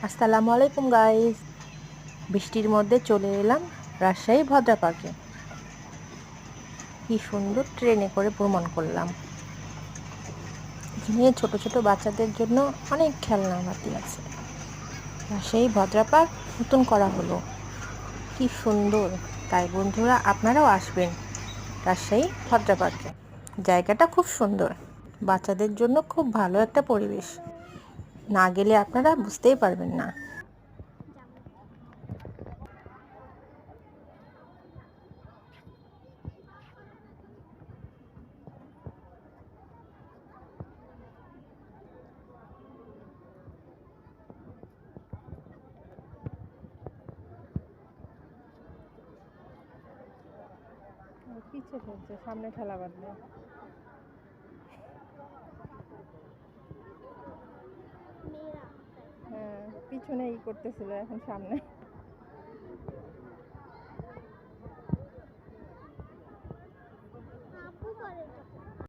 আসসালামু আলাইকুম গাইস। বৃষ্টির মধ্যে চলে এলাম রাজশাহী ভদ্রা পার্কে। কি সুন্দর ট্রেনে করে ভ্রমণ করলাম। এখানে ছোট ছোট বাচ্চাদের জন্য অনেক খেলনাপাতি আছে। রাজশাহী ভদ্রা পার্ক নতুন করা হলো, কি সুন্দর। তাই বন্ধুরা, আপনারাও আসবেন রাজশাহী ভদ্রা পার্কে। জায়গাটা খুব সুন্দর, বাচ্চাদের জন্য খুব ভালো একটা পরিবেশ। না গেলে আপনারা বুঝতেই পারবেন না। পিছে ফেলছে, সামনে ঠেলা বাঁধবে। হ্যাঁ, পিছনে করতেছিল, এখন সামনে।